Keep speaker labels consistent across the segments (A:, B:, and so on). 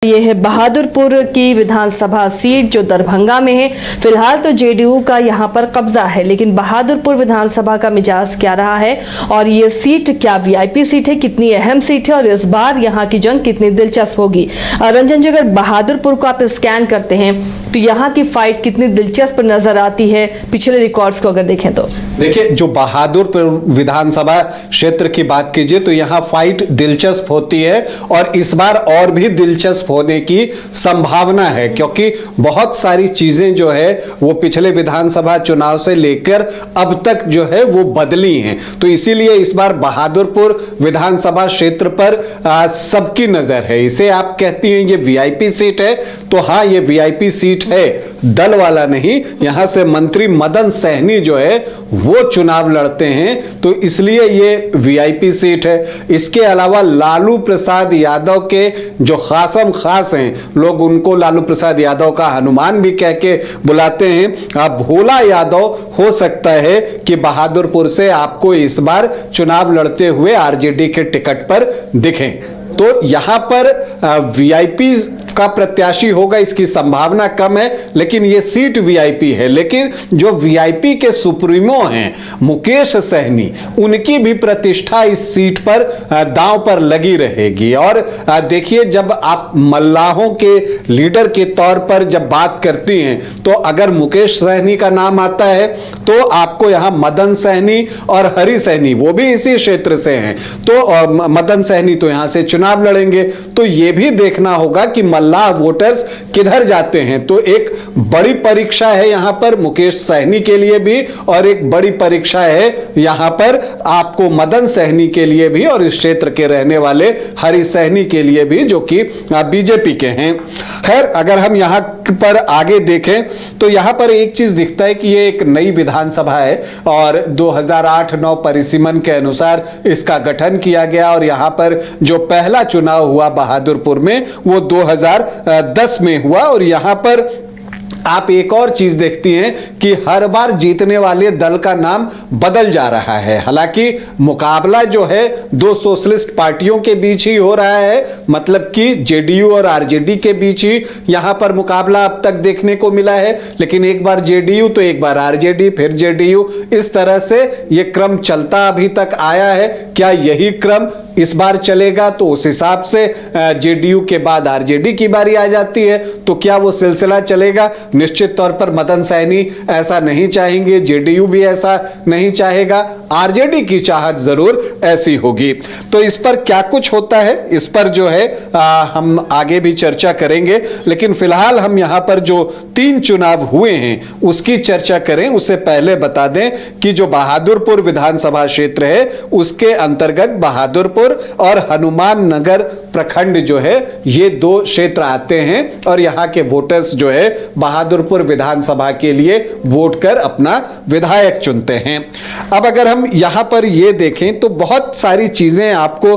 A: ये है बहादुरपुर की विधानसभा सीट जो दरभंगा में है। फिलहाल तो जेडीयू का यहां पर कब्जा है, लेकिन बहादुरपुर विधानसभा का मिजाज क्या रहा है और ये सीट क्या वीआईपी सीट है, कितनी अहम सीट है और इस बार यहां की जंग कितनी दिलचस्प होगी। रंजन जी, अगर बहादुरपुर को आप स्कैन करते हैं तो यहाँ की फाइट कितनी दिलचस्प नजर आती है पिछले रिकॉर्ड्स को अगर देखें तो?
B: देखिए, जो बहादुरपुर विधानसभा क्षेत्र की बात कीजिए तो यहाँ फाइट दिलचस्प होती है और इस बार और भी दिलचस्प होने की संभावना है, क्योंकि बहुत सारी चीजें जो है वो पिछले विधानसभा चुनाव से लेकर अब तक जो है वो बदली हैं। तो इसीलिए इस बार बहादुरपुर विधानसभा क्षेत्र पर सबकी नजर है। इसे आप कहती हैं ये वीआईपी सीट है, तो हाँ ये वीआईपी सीट है, दल वाला नहीं। यहां से मंत्री मदन सहनी जो है वो चुनाव लड़ते हैं, तो इसलिए ये वीआईपी सीट है। इसके अलावा लालू प्रसाद यादव के जो खासम खास हैं, लोग उनको लालू प्रसाद यादव का हनुमान भी कह के बुलाते हैं। भोला यादव हो सकता है कि बहादुरपुर से आपको इस बार चुनाव लड़ते हुए आरजेडी के टिकट पर दिखें। तो यहां पर वीआईपी का प्रत्याशी होगा, इसकी संभावना कम है, लेकिन यह सीट वीआईपी है। लेकिन जो वीआईपी के सुप्रीमो हैं मुकेश सहनी, उनकी भी प्रतिष्ठा इस सीट पर दांव पर लगी रहेगी। और देखिए, जब आप मल्लाहों के लीडर के तौर पर जब बात करती हैं तो अगर मुकेश सहनी का नाम आता है तो आपको यहां मदन सहनी और हरि सहनी, वो भी इसी क्षेत्र से हैं, तो मदन सहनी तो यहां से चुनाव लड़ेंगे। तो यह भी देखना होगा कि मल्लाह वोटर्स किधर जाते हैं। तो एक बड़ी परीक्षा है यहां पर मुकेश सहनी के लिए भी, और एक बड़ी परीक्षा है यहां पर आपको मदन सहनी के लिए भी, और इस क्षेत्र के रहने वाले हरि सहनी के लिए भी, जो कि बीजेपी के हैं। खैर, अगर हम यहां पर आगे देखें तो यहां पर एक चीज दिखता है कि यह एक नई विधानसभा है और 2008-9 परिसीमन के अनुसार इसका गठन किया गया, और यहां पर जो पहला चुनाव हुआ बहादुरपुर में वो 2010 में हुआ। और यहां पर आप एक और चीज देखती हैं कि हर बार जीतने वाले दल का नाम बदल जा रहा है। हालांकि मुकाबला जो है दो सोशलिस्ट पार्टियों के बीच ही हो रहा है, मतलब कि जेडीयू और आरजेडी के बीच ही यहां पर मुकाबला अब तक देखने को मिला है। लेकिन एक बार जेडीयू तो एक बार आरजेडी, फिर जेडीयू, इस तरह से यह क्रम चलता अभी तक आया है। क्या यही क्रम इस बार चलेगा? तो उस हिसाब से जेडीयू के बाद आरजेडी की बारी आ जाती है, तो क्या वो सिलसिला चलेगा? निश्चित तौर पर मदन सहनी ऐसा नहीं चाहेंगे, जेडीयू भी ऐसा नहीं चाहेगा, आरजेडी की चाहत जरूर ऐसी होगी। तो इस पर क्या कुछ होता है, इस पर जो है हम आगे भी चर्चा करेंगे। लेकिन फिलहाल हम यहां पर जो 3 चुनाव हुए हैं उसकी चर्चा करें। उससे पहले बता दें कि जो बहादुरपुर विधानसभा क्षेत्र है उसके अंतर्गत बहादुरपुर और हनुमान नगर प्रखंड जो है ये 2 क्षेत्र आते हैं, और यहां के वोटर्स जो है बहादुरपुर विधानसभा के लिए वोट कर अपना विधायक चुनते हैं। अब अगर हम यहां पर ये देखें तो बहुत सारी चीजें आपको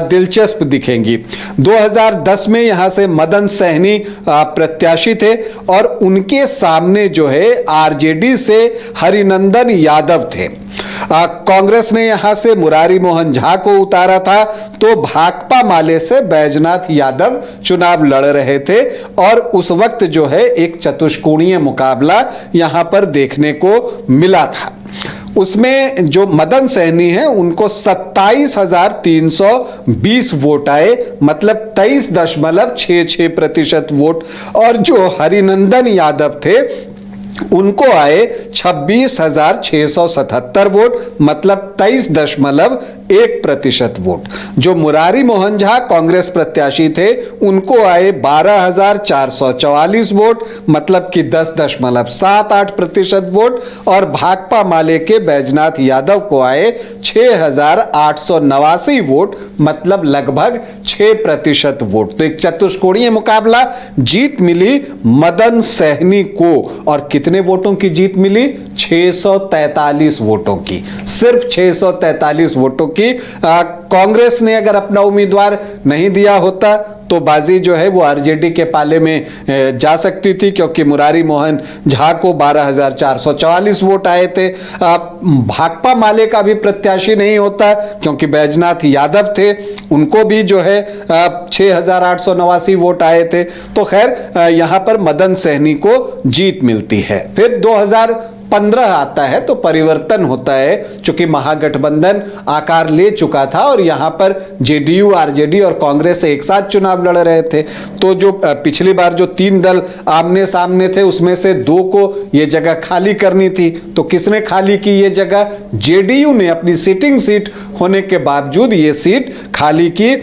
B: दिलचस्प दिखेंगी। 2010 में यहां से मदन सहनी प्रत्याशी थे और उनके सामने जो है आरजेडी से हरिनंदन यादव थे। कांग्रेस ने यहां से मुरारी मोहन झा को उतारा था, तो भाकपा माले से बैजनाथ यादव चुनाव लड़ रहे थे। और उस वक्त जो है एक चतुष्कोणीय मुकाबला यहां पर देखने को मिला था। उसमें जो मदन सहनी है उनको 27,320 वोट आए, मतलब 23.66% वोट, और जो हरिनंदन यादव थे उनको आए 26,677 वोट, मतलब 23.1% वोट। जो मुरारी मोहन झा कांग्रेस प्रत्याशी थे उनको आए 12,444 वोट, मतलब कि 10.78% वोट, और भाकपा माले के बैजनाथ यादव को आए 6,889 वोट, मतलब लगभग 6% वोट। तो एक चतुष्कोणीय मुकाबला, जीत मिली मदन सहनी को। और कितने वोटों की जीत मिली? 643 वोटों की, सिर्फ 643 वोटों की। कांग्रेस ने अगर अपना उम्मीदवार नहीं दिया होता तो बाजी जो है वो आरजेडी के पाले में जा सकती थी, क्योंकि मुरारी मोहन झा को 12,444 वोट आए थे। भाकपा माले का भी प्रत्याशी नहीं होता, क्योंकि बैजनाथ यादव थे, उनको भी जो है 6,889 वोट आए थे। तो खैर यहां पर मदन सहनी को जीत मिलती है। फिर 2015 आता है तो परिवर्तन होता है, चूंकि महागठबंधन आकार ले चुका था और यहां पर जेडीयू, आरजेडी और कांग्रेस एक साथ चुनाव लड़ रहे थे। तो जो पिछली बार जो 3 दल आमने सामने थे उसमें से 2 को ये जगह खाली करनी थी। तो किसने खाली की ये जगह? जेडीयू ने अपनी सिटिंग सीट होने के बावजूद ये सीट खाली की।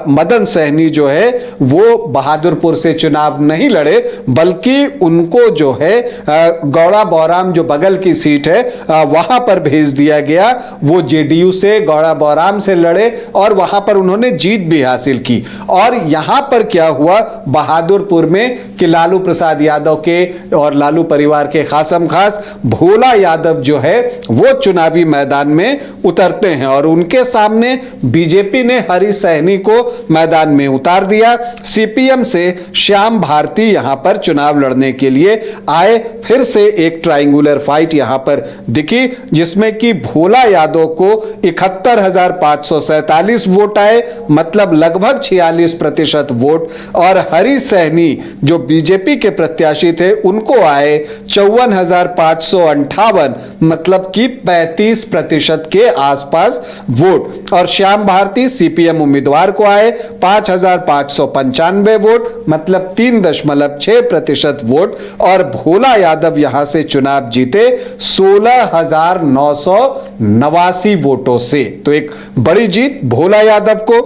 B: मदन सहनी जो है वो बहादुरपुर से चुनाव नहीं लड़े, बल्कि उनको जो है गौड़ा बौराम जो बगल की सीट है वहां पर भेज दिया गया। वो जेडीयू से गौड़ा बौराम से लड़े और वहां पर उन्होंने जीत भी हासिल की। और यहां पर क्या हुआ बहादुरपुर में कि लालू प्रसाद यादव के और लालू परिवार के खासम खास भोला यादव जो है वो चुनावी मैदान में उतरते हैं और उनके सामने बीजेपी ने हरी सहनी को मैदान में उतार दिया। सीपीएम से श्याम भारती यहां पर चुनाव लड़ने के लिए आए। फिर से एक ट्रायंगुलर फाइट यहां पर दिखी, जिसमें कि भोला यादव को 71,547 वोट आए, मतलब लगभग 46% वोट, और हरी सहनी जो बीजेपी के प्रत्याशी थे उनको आए 54,558, मतलब कि 35% के आसपास वोट। और श्याम भारती सीपीएम उम्मीदवार को आए 5,595 वोट, मतलब 3.6% वोट। और भोला यादव यहां से चुनाव जीते 16,989 वोटों से। तो एक बड़ी जीत भोला यादव को।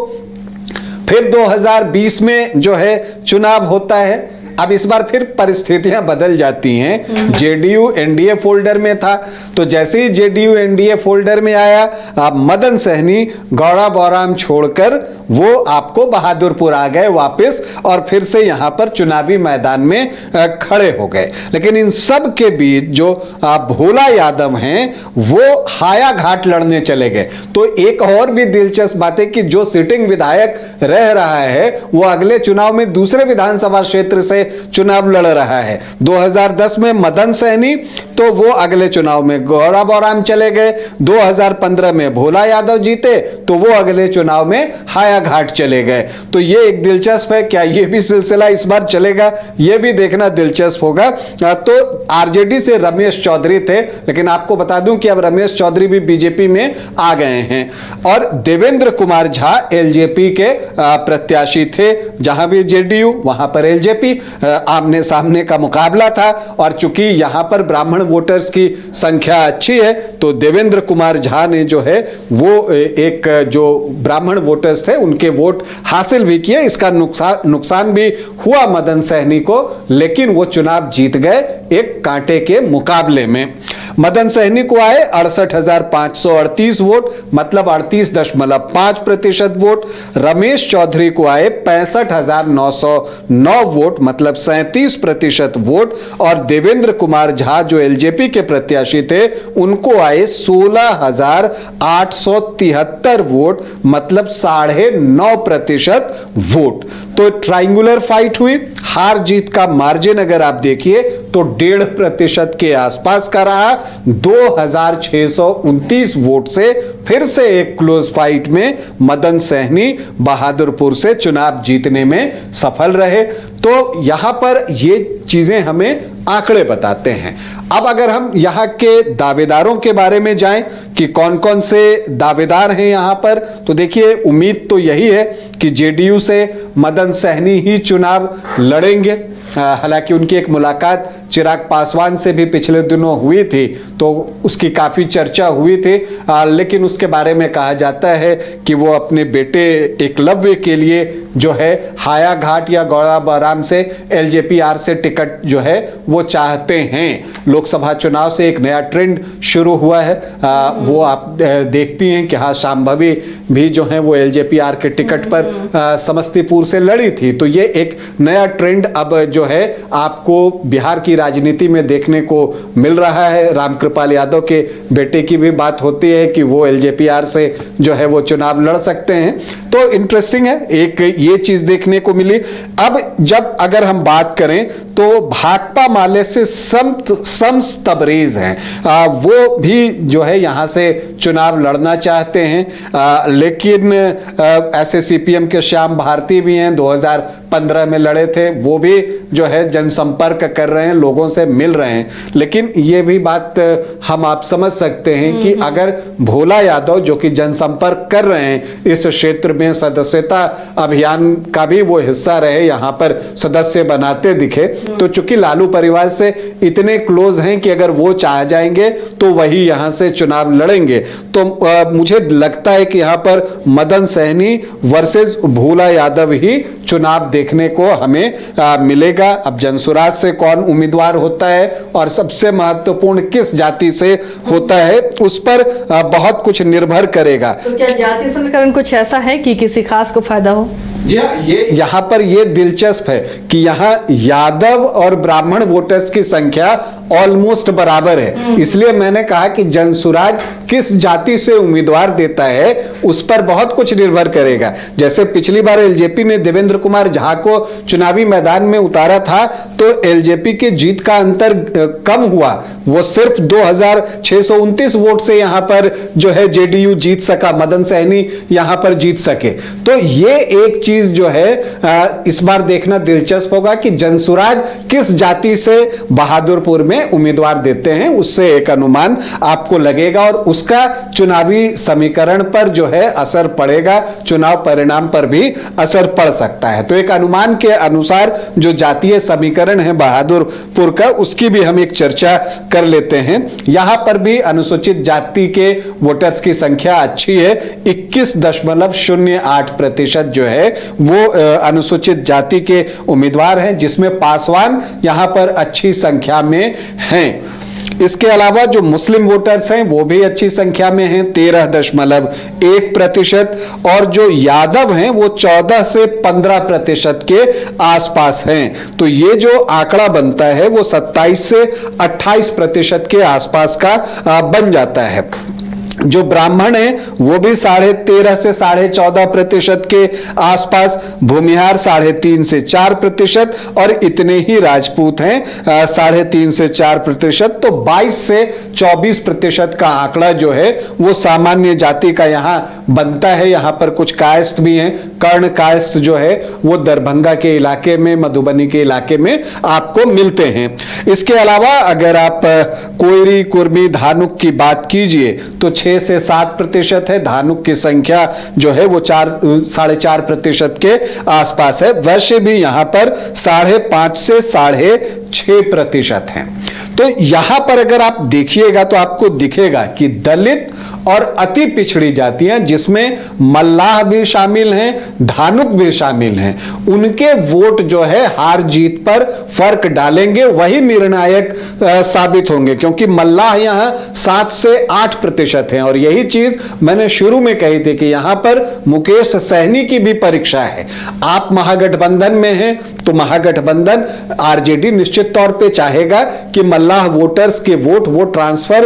B: फिर 2020 में जो है चुनाव होता है। अब इस बार फिर परिस्थितियां बदल जाती हैं। जेडीयू एनडीए फोल्डर में था, तो जैसे ही जेडीयू एनडीए फोल्डर में आया, अब मदन सहनी गौड़ा बौराम छोड़कर वो आपको बहादुरपुर आ गए वापस और फिर से यहां पर चुनावी मैदान में खड़े हो गए। लेकिन इन सब के बीच जो भोला यादव हैं वो हाया घाट लड़ने चले गए। तो एक और भी दिलचस्प बात है कि जो सिटिंग विधायक रह रहा है वो अगले चुनाव में दूसरे विधानसभा क्षेत्र से चुनाव लड़ रहा है। 2010 में मदन सहनी, तो वो अगले चुनाव में गौड़ा बौराम चले गए। 2015 में भोला यादव जीते, तो वो अगले चुनाव में हाया घाट चले गए। तो ये एक दिलचस्प है। क्या ये भी सिलसिला इस बार चलेगा? ये भी देखना दिलचस्प होगा। तो आरजेडी से रमेश चौधरी थे, लेकिन आपको बता दूं कि अब रमेश चौधरी भी बीजेपी में आ गए हैं। और देवेंद्र कुमार झा एलजेपी के प्रत्याशी थे। जहां भी जेडीयू वहां पर एलजेपी, आमने सामने का मुकाबला था। और चूंकि यहां पर ब्राह्मण वोटर्स की संख्या अच्छी है, तो देवेंद्र कुमार झा ने जो है वो एक जो ब्राह्मण वोटर्स थे उनके वोट हासिल भी किए। इसका नुकसान भी हुआ मदन सहनी को, लेकिन वो चुनाव जीत गए एक कांटे के मुकाबले में। मदन सहनी को आए 68,538 वोट, मतलब 38.5% वोट। रमेश चौधरी को आए 65,909 वोट, मतलब 37% वोट। और देवेंद्र कुमार झा जो एलजेपी के प्रत्याशी थे उनको आए 16,873 वोट, मतलब 9.5% वोट। तो ट्रायंगुलर फाइट हुई। हार जीत का मार्जिन अगर आप देखिए तो 1.5% के आसपास का रहा। 2,629 वोट से फिर से एक क्लोज फाइट में मदन सहनी बहादुरपुर से चुनाव जीतने में सफल रहे। तो यहां पर ये चीजें हमें आंकड़े बताते हैं। अब अगर हम यहां के दावेदारों के बारे में जाएं कि कौन कौन से दावेदार हैं यहां पर, तो देखिए उम्मीद तो यही है कि जेडीयू से मदन सहनी ही चुनाव लड़ेंगे। हालांकि उनकी एक मुलाकात चिराग पासवान से भी पिछले दिनों हुई थी, तो उसकी काफी चर्चा हुई थी। लेकिन उसके बारे में कहा जाता है कि वो अपने बेटे एकलव्य के लिए जो है हाया घाट या गौड़ा बौराम से एलजेपीआर से टिकट टिकट जो है वो चाहते हैं। लोकसभा चुनाव से एक नया ट्रेंड शुरू हुआ है। वो आप देखती हैं कि हाँ, शांभवी भी जो है वो एलजेपीआर के टिकट पर समस्तीपुर से लड़ी थी। तो ये एक नया ट्रेंड अब जो है आपको बिहार की राजनीति में देखने को मिल रहा है। रामकृपाल यादव के बेटे की भी बात होती है कि वो एलजेपीआर से जो है वो चुनाव लड़ सकते हैं। तो इंटरेस्टिंग है, एक ये चीज देखने को मिली। अब जब अगर हम बात करें तो भाकपा माले से शम्स तबरेज हैं, वो भी जो है यहां से चुनाव लड़ना चाहते हैं। लेकिन ऐसे सीपीएम के श्याम भारती भी हैं, 2015 में लड़े थे, वो भी जो है जनसंपर्क कर रहे हैं, लोगों से मिल रहे हैं। लेकिन ये भी बात हम आप समझ सकते हैं कि अगर भोला यादव जो कि जनसंपर्क कर रहे हैं इस क्षेत्र में, सदस्यता अभियान का भी वो हिस्सा रहे, यहां पर सदस्य बनाते दिखे, तो चूंकि लालू परिवार से इतने क्लोज हैं कि अगर वो चाह जाएंगे तो वही यहां से चुनाव लड़ेंगे। तो मुझे लगता है कि यहां पर मदन सहनी वर्सेस भोला यादव ही चुनाव देखने को हमें मिलेगा। अब जनसुराज से कौन उम्मीदवार होता है और सबसे महत्वपूर्ण किस जाति से होता है, उस पर बहुत कुछ निर्भर करेगा।
A: तो क्या जाति समीकरण कुछ ऐसा है कि किसी खास को फायदा हो?
B: जी हाँ, ये यहाँ पर ये दिलचस्प है कि यहाँ यादव और ब्राह्मण वोटर्स की संख्या ऑलमोस्ट बराबर है। इसलिए मैंने कहा कि जनसुराज किस जाति से उम्मीदवार देता है उस पर बहुत कुछ निर्भर करेगा। जैसे पिछली बार एलजेपी ने देवेंद्र कुमार झा को चुनावी मैदान में उतारा था तो एलजेपी के जीत का अंतर कम हुआ, वो सिर्फ 2629 वोट से यहाँ पर जो है जेडीयू जीत सका, मदन सहनी यहाँ पर जीत सके। तो ये एक चीज जो है इस बार देखना दिलचस्प होगा कि जनसुराज किस जाति से बहादुरपुर में उम्मीदवार देते हैं, उससे एक अनुमान आपको लगेगा और उसका चुनावी समीकरण पर जो है असर पड़ेगा, चुनाव परिणाम पर भी असर पड़ सकता है। तो एक अनुमान के अनुसार जो जातीय समीकरण है बहादुरपुर का, उसकी भी हम एक चर्चा कर लेते हैं। यहां पर भी अनुसूचित जाति के वोटर्स की संख्या अच्छी है, 21.08% जो है वो अनुसूचित जाति के उम्मीदवार हैं, जिसमें पासवान यहां पर अच्छी संख्या में हैं। इसके अलावा जो मुस्लिम वोटर्स हैं वो भी अच्छी संख्या में हैं, 13.1%, और जो यादव हैं वो 14 से 15% के आसपास हैं। तो ये जो आंकड़ा बनता है वो 27 से 28% के आसपास का बन जाता है। जो ब्राह्मण हैं वो भी 13.5 से 14.5% के आसपास, भूमिहार 3.5 से 4%, और इतने ही राजपूत हैं 3.5 से 4%। तो 22 से 24% का आंकड़ा जो है वो सामान्य जाति का यहां बनता है। यहां पर कुछ कायस्थ भी हैं, कर्ण कायस्थ जो है वो दरभंगा के इलाके में, मधुबनी के इलाके में आपको मिलते हैं। इसके अलावा अगर आप कोयरी, कुर्मी, धानुक की बात कीजिए तो 6 से 7% है। धानुक की संख्या जो है वो 4.5% के आसपास है। वैश्य भी यहां पर 5.5 से 6.5% है। तो यहां पर अगर आप देखिएगा तो आपको दिखेगा कि दलित और अति पिछड़ी जातियां, जिसमें मल्लाह भी शामिल हैं, धानुक भी शामिल हैं, उनके वोट जो है हार जीत पर फर्क डालेंगे, वही निर्णायक साबित होंगे, क्योंकि मल्लाह यहां 7 से 8% हैं। और यही चीज मैंने शुरू में कही थी कि यहां पर मुकेश सहनी की भी परीक्षा है। आप महागठबंधन में हैं तो महागठबंधन आरजेडी निश्चित तौर पे चाहेगा कि मल्लाह वोटर्स के वोट वो ट्रांसफर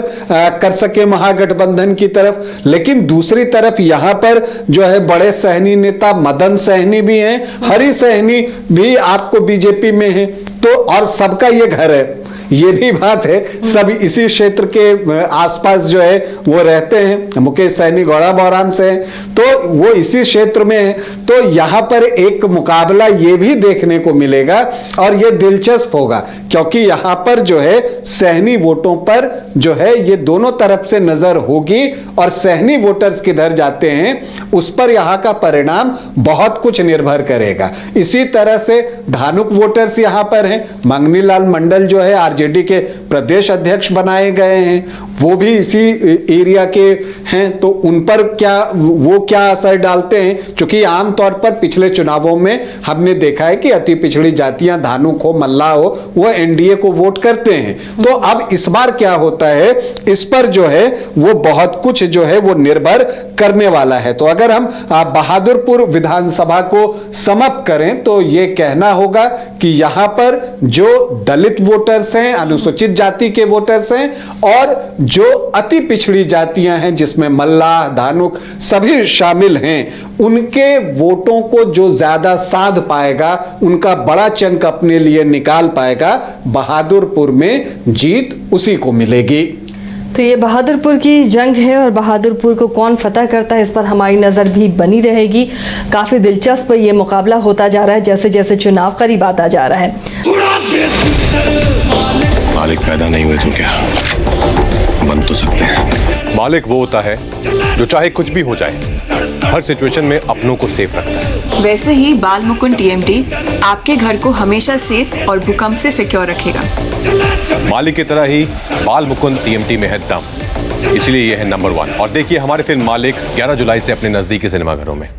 B: कर सके महागठबंधन की तरफ। लेकिन दूसरी तरफ यहां पर जो है बड़े सहनी नेता मदन सहनी भी हैं, हरि सहनी भी आपको बीजेपी में है, तो और सबका ये घर है, ये भी बात है, सब इसी क्षेत्र के आसपास जो है वो रहते हैं। मुकेश सहनी गौड़ा बौराम से हैं, तो वो इसी क्षेत्र में है। तो यहां पर एक मुकाबला ये भी देखने को मिलेगा और ये दिलचस्प होगा, क्योंकि यहां पर जो है सहनी वोटों पर जो है ये दोनों तरफ से नजर होगी और सहनी वोटर्स किधर जाते हैं उस पर यहां का परिणाम बहुत कुछ निर्भर करेगा। इसी तरह से धानुक वोटर्स यहां पर हैं, मंगनीलाल मंडल जो है आरजेडी आरजेडी के प्रदेश अध्यक्ष बनाए गए हैं, वो भी इसी एरिया के हैं, तो उन पर वो क्या असर डालते हैं? क्योंकि आमतौर पर पिछले चुनावों में हमने देखा है कि अति पिछड़ी जातियां, धानुक हो, मल्लाह हो, वो एनडीए को वोट करते हैं। तो अब इस बार क्या होता है, इस पर जो है वो बहुत कुछ जो है वो निर्भर करने वाला है। तो अगर हम बहादुरपुर विधानसभा को समअप करें तो ये कहना होगा कि यहां पर जो दलित वोटर्स हैं, अनुसूचित जाति के वोटर्स हैं, और जो अति पिछड़ी जातियां हैं जिसमें मल्लाह, धानुक सभी शामिल हैं, उनके वोटों को जो ज्यादा साध पाएगा, उनका बड़ा चंक अपने लिए निकाल पाएगा, बहादुरपुर में जीत उसी को मिलेगी।
A: तो ये बहादुरपुर की जंग है और बहादुरपुर को कौन फतह करता है इस पर हमारी नज़र भी बनी रहेगी। काफ़ी दिलचस्प ये मुकाबला होता जा रहा है जैसे जैसे चुनाव करीब आता जा रहा है।
C: मालिक पैदा नहीं हुए तो क्या बन तो सकते हैं।
D: मालिक वो होता है जो चाहे कुछ भी हो जाए हर सिचुएशन में अपनों को सेफ रखता है।
E: वैसे ही बाल मुकुंद टीएमटी आपके घर को हमेशा सेफ और भूकंप से सिक्योर रखेगा।
D: मालिक की तरह ही बाल मुकुंद टीएमटी में है दम, इसलिए ये है नंबर 1। और देखिए हमारे फिल्म मालिक 11 जुलाई से अपने नजदीकी सिनेमाघरों में।